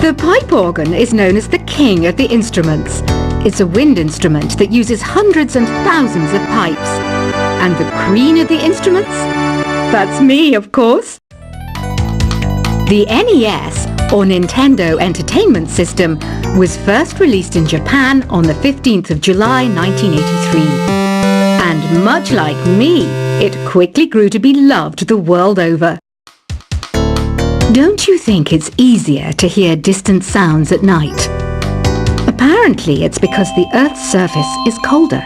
The pipe organ is known as the king of the instruments. It's a wind instrument that uses hundreds and thousands of pipes. And the queen of the instruments? That's me, of course. The NES, or Nintendo Entertainment System, was first released in Japan on the 15th of July 1983. And much like me, it quickly grew to be loved the world over. Don't you think it's easier to hear distant sounds at night? Apparently it's because the Earth's surface is colder.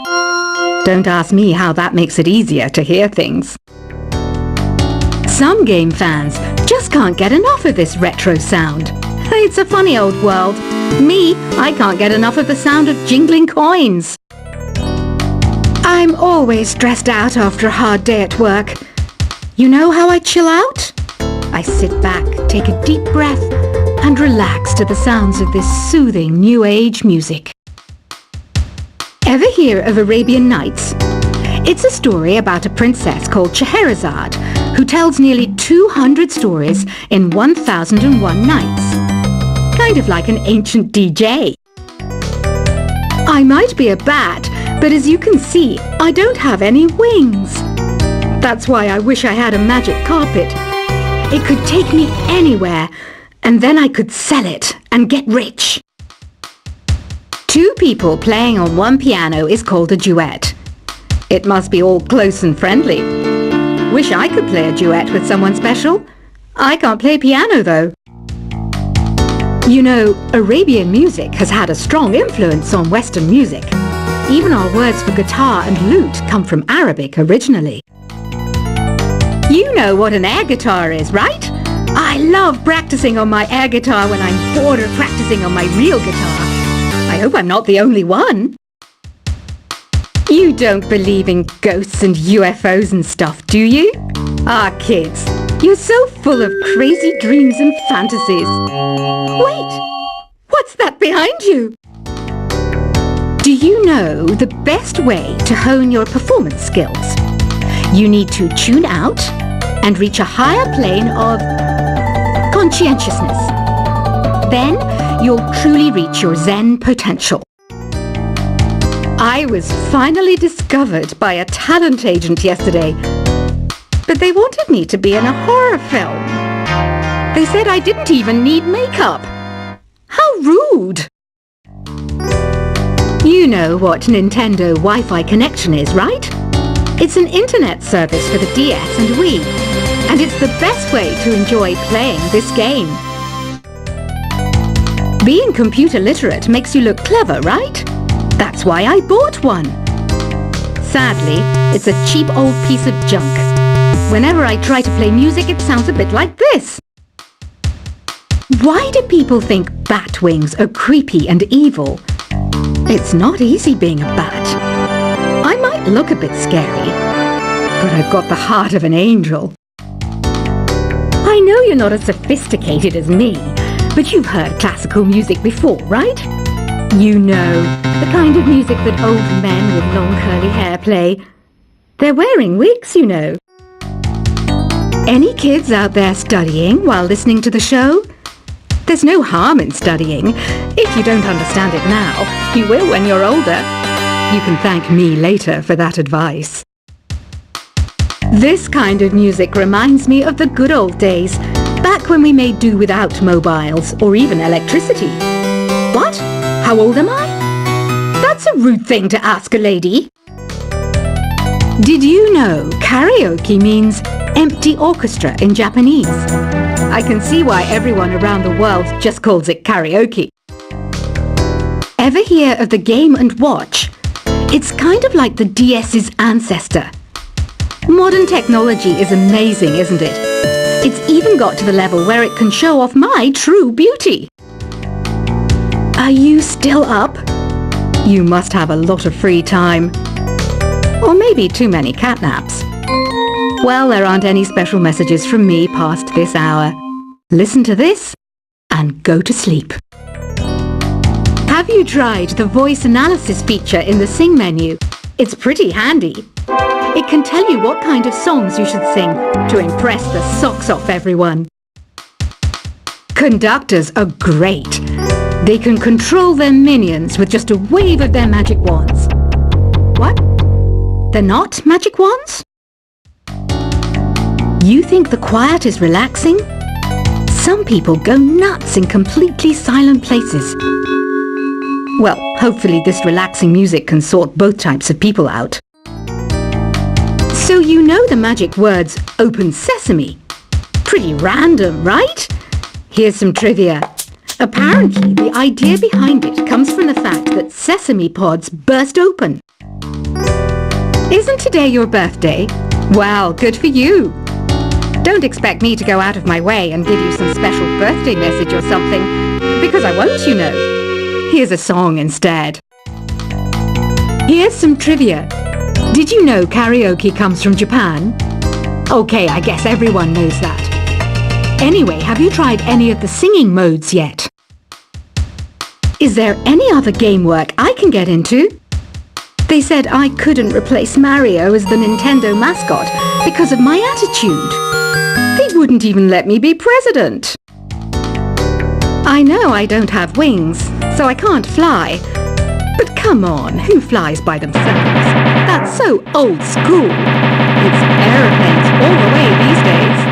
Don't ask me how that makes it easier to hear things. Some game fans just can't get enough of this retro sound. It's a funny old world. Me, I can't get enough of the sound of jingling coins. I'm always stressed out after a hard day at work. You know how I chill out? I sit back, take a deep breath, and relax to the sounds of this soothing new age music. Ever hear of Arabian Nights? It's a story about a princess called Scheherazade, who tells nearly 200 stories in 1001 nights. Kind of like an ancient DJ. I might be a bat, but as you can see, I don't have any wings. That's why I wish I had a magic carpet. It could take me anywhere, and then I could sell it and get rich. Two people playing on one piano is called a duet. It must be all close and friendly. Wish I could play a duet with someone special. I can't play piano though. You know, Arabian music has had a strong influence on Western music. Even our words for guitar and lute come from Arabic originally. You know what an air guitar is, right? I love practicing on my air guitar when I'm bored of practicing on my real guitar. I hope I'm not the only one. You don't believe in ghosts and UFOs and stuff, do you? Ah, kids, you're so full of crazy dreams and fantasies. Wait, what's that behind you? Do you know the best way to hone your performance skills? You need to tune out and reach a higher plane of conscientiousness. Then you'll truly reach your Zen potential. I was finally discovered by a talent agent yesterday, but they wanted me to be in a horror film. They said I didn't even need makeup. How rude! You know what Nintendo Wi-Fi connection is, right? It's an internet service for the DS and Wii, and it's the best way to enjoy playing this game. Being computer literate makes you look clever, right? That's why I bought one. Sadly, it's a cheap old piece of junk. Whenever I try to play music, it sounds a bit like this. Why do people think bat wings are creepy and evil? It's not easy being a bat. I might look a bit scary, but I've got the heart of an angel. I know you're not as sophisticated as me, but you've heard classical music before, right? You know, the kind of music that old men with long curly hair play. They're wearing wigs, you know. Any kids out there studying while listening to the show? There's no harm in studying. If you don't understand it now, you will when you're older. You can thank me later for that advice. This kind of music reminds me of the good old days, back when we made do without mobiles or even electricity. What? How old am I? That's a rude thing to ask a lady. Did you know karaoke means empty orchestra in Japanese? I can see why everyone around the world just calls it karaoke. Ever hear of the Game & Watch? It's kind of like the DS's ancestor. Modern technology is amazing, isn't it? It's even got to the level where it can show off my true beauty. Are you still up? You must have a lot of free time. Or maybe too many catnaps. Well, there aren't any special messages from me past this hour. Listen to this and go to sleep. Have you tried the voice analysis feature in the Sing menu? It's pretty handy. It can tell you what kind of songs you should sing to impress the socks off everyone. Conductors are great. They can control their minions with just a wave of their magic wands. What? They're not magic wands? You think the quiet is relaxing? Some people go nuts in completely silent places. Well, hopefully this relaxing music can sort both types of people out. So you know the magic words "open sesame." Pretty random, right? Here's some trivia. Apparently, the idea behind it comes from the fact that sesame pods burst open. Isn't today your birthday? Well, good for you. Don't expect me to go out of my way and give you some special birthday message or something, because I won't, you know. Here's a song instead. Here's some trivia. Did you know karaoke comes from Japan? Okay, I guess everyone knows that. Anyway, have you tried any of the singing modes yet? Is there any other game work I can get into? They said I couldn't replace Mario as the Nintendo mascot because of my attitude. They wouldn't even let me be president. I know I don't have wings, so I can't fly. But come on, who flies by themselves? That's so old school. It's aeroplanes all the way these days.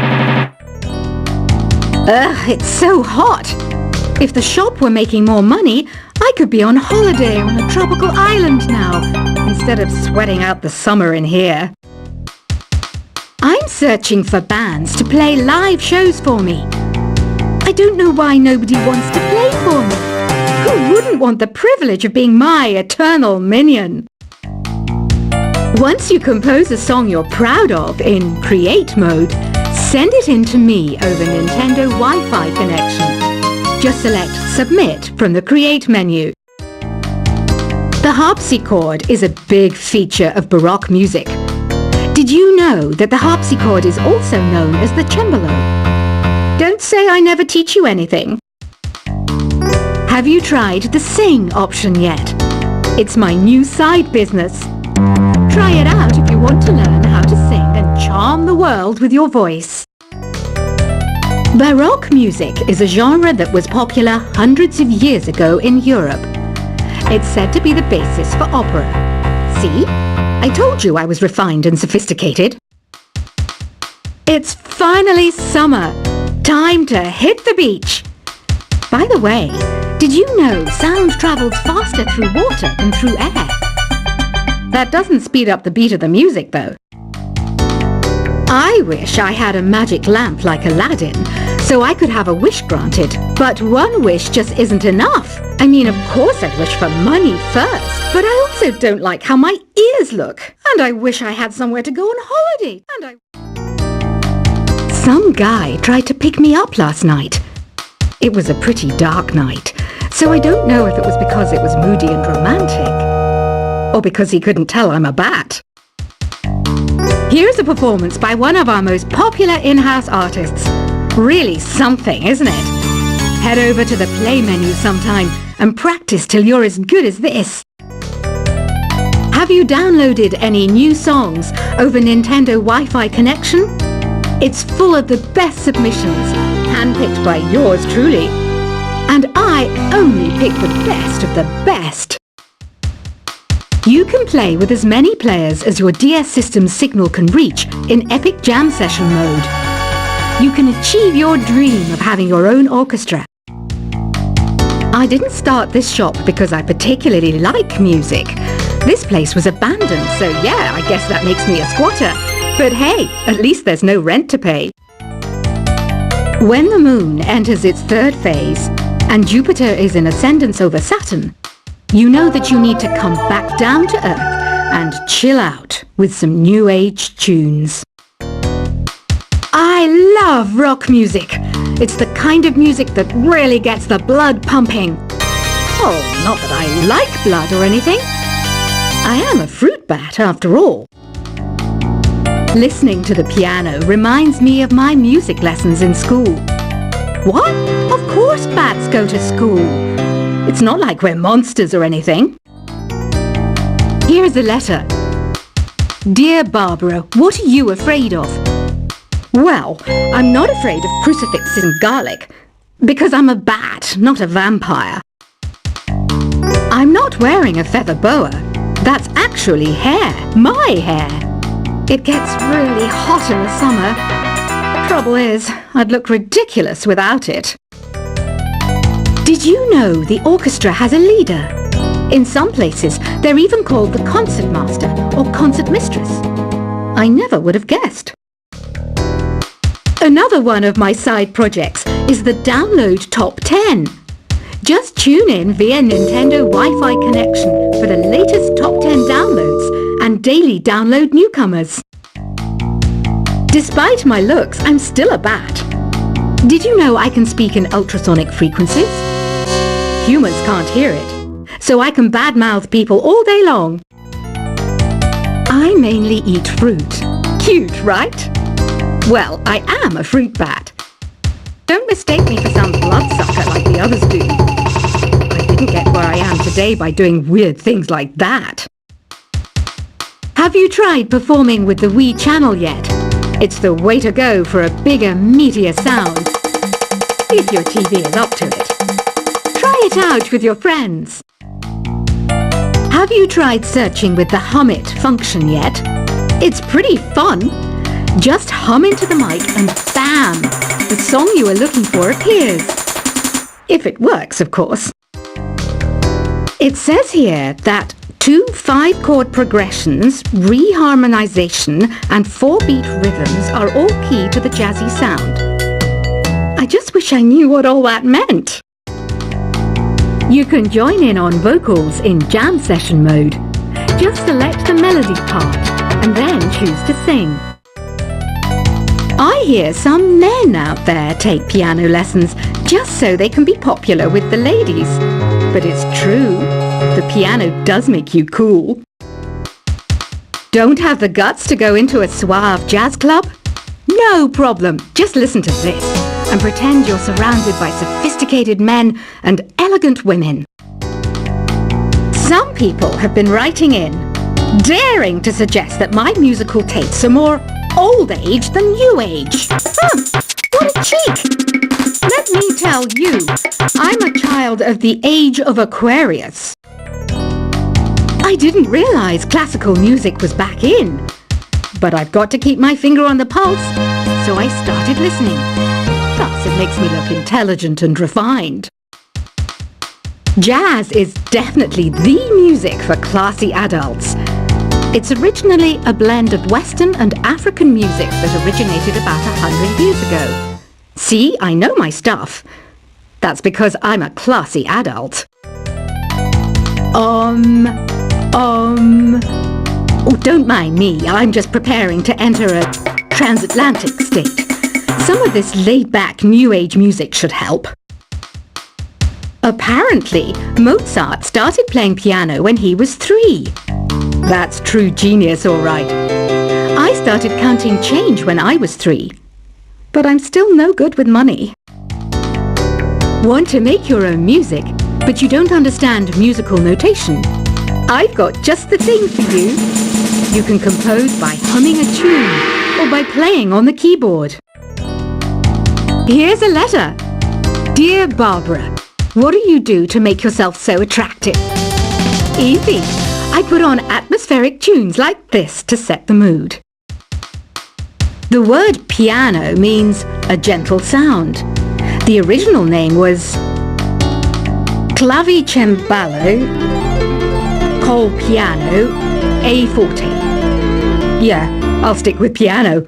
Ugh, it's so hot. If the shop were making more money, I could be on holiday on a tropical island now, instead of sweating out the summer in here. I'm searching for bands to play live shows for me. I don't know why nobody wants to play for me. Who wouldn't want the privilege of being my eternal minion? Once you compose a song you're proud of in Create mode, send it in to me over Nintendo Wi-Fi connection. Just select Submit from the Create menu. The harpsichord is a big feature of Baroque music. Did you know that the harpsichord is also known as the cembalo? Don't say I never teach you anything. Have you tried the Sing option yet? It's my new side business. Try it out if you want to learn how to sing and charm the world with your voice. Baroque music is a genre that was popular hundreds of years ago in Europe. It's said to be the basis for opera. See? I told you I was refined and sophisticated. It's finally summer. Time to hit the beach. By the way, did you know sound travels faster through water than through air? That doesn't speed up the beat of the music, though. I wish I had a magic lamp like Aladdin, so I could have a wish granted. But one wish just isn't enough. I mean, of course I'd wish for money first, but I also don't like how my ears look. And I wish I had somewhere to go on holiday. Some guy tried to pick me up last night. It was a pretty dark night, so I don't know if it was because it was moody and romantic, or because he couldn't tell I'm a bat. Here's a performance by one of our most popular in-house artists. Really something, isn't it? Head over to the play menu sometime and practice till you're as good as this. Have you downloaded any new songs over Nintendo Wi-Fi connection? It's full of the best submissions, handpicked by yours truly. And I only pick the best of the best. You can play with as many players as your DS system's signal can reach in Epic Jam Session mode. You can achieve your dream of having your own orchestra. I didn't start this shop because I particularly like music. This place was abandoned, so yeah, I guess that makes me a squatter. But hey, at least there's no rent to pay. When the moon enters its third phase and Jupiter is in ascendance over Saturn, you know that you need to come back down to Earth and chill out with some new age tunes. I love rock music. It's the kind of music that really gets the blood pumping. Oh, not that I like blood or anything. I am a fruit bat after all. Listening to the piano reminds me of my music lessons in school. What? Of course bats go to school. It's not like we're monsters or anything. Here's a letter. Dear Barbara, what are you afraid of? Well, I'm not afraid of crucifixes and garlic. Because I'm a bat, not a vampire. I'm not wearing a feather boa. That's actually hair, my hair. It gets really hot in the summer. Trouble is, I'd look ridiculous without it. Did you know the orchestra has a leader? In some places, they're even called the concertmaster or concertmistress. I never would have guessed. Another one of my side projects is the Download Top 10. Just tune in via Nintendo Wi-Fi connection for the latest Top 10 downloads and daily download newcomers. Despite my looks, I'm still a bat. Did you know I can speak in ultrasonic frequencies? Humans can't hear it, so I can badmouth people all day long. I mainly eat fruit. Cute, right? Well, I am a fruit bat. Don't mistake me for some bloodsucker like the others do. I didn't get where I am today by doing weird things like that. Have you tried performing with the Wii channel yet? It's the way to go for a bigger, meatier sound. If your TV is up to it. Try it out with your friends. Have you tried searching with the Hum It function yet? It's pretty fun. Just hum into the mic and bam! The song you are looking for appears. If it works, of course. It says here that 2 5-chord progressions, reharmonization and 4-beat rhythms are all key to the jazzy sound. I just wish I knew what all that meant. You can join in on vocals in jam session mode. Just select the melody part and then choose to sing. I hear some men out there take piano lessons just so they can be popular with the ladies. But it's true, the piano does make you cool. Don't have the guts to go into a suave jazz club? No problem, just listen to this and pretend you're surrounded by sophisticated men and elegant women. Some people have been writing in, daring to suggest that my musical tastes are more old age than new age. What a cheek! Let me tell you, I'm a child of the age of Aquarius. I didn't realize classical music was back in, but I've got to keep my finger on the pulse, so I started listening. Plus, it makes me look intelligent and refined. Jazz is definitely the music for classy adults. It's originally a blend of Western and African music that originated about 100 years ago. See, I know my stuff. That's because I'm a classy adult. Oh, don't mind me. I'm just preparing to enter a transatlantic state. Some of this laid-back New Age music should help. Apparently, Mozart started playing piano when he was 3. That's true genius, all right. I started counting change when I was 3. But I'm still no good with money. Want to make your own music, but you don't understand musical notation? I've got just the thing for you. You can compose by humming a tune or by playing on the keyboard. Here's a letter. Dear Barbara, what do you do to make yourself so attractive? Easy. I put on atmospheric tunes like this to set the mood. The word piano means a gentle sound. The original name was clavicembalo col piano a forte. Yeah, I'll stick with piano.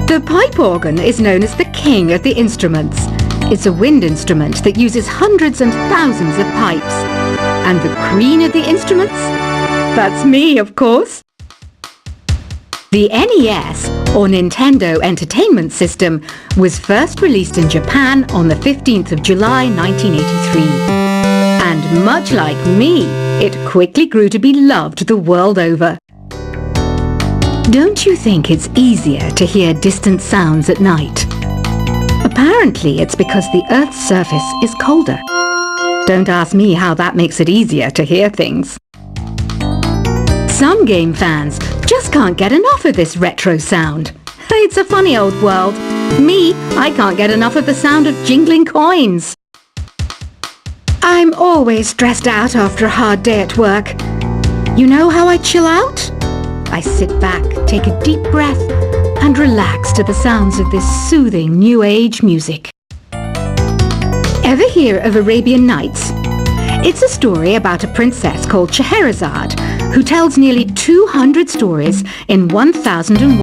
The pipe organ is known as the king of the instruments. It's a wind instrument that uses hundreds and thousands of pipes. And the queen of the instruments? That's me, of course. The NES, or Nintendo Entertainment System, was first released in Japan on the 15th of July 1983. And much like me, it quickly grew to be loved the world over. Don't you think it's easier to hear distant sounds at night? Apparently, it's because the Earth's surface is colder. Don't ask me how that makes it easier to hear things. Some game fans just can't get enough of this retro sound. It's a funny old world. Me, I can't get enough of the sound of jingling coins. I'm always stressed out after a hard day at work. You know how I chill out? I sit back, take a deep breath, and relax to the sounds of this soothing New Age music. Ever hear of Arabian Nights? It's a story about a princess called Scheherazade, who tells nearly 200 stories in 1001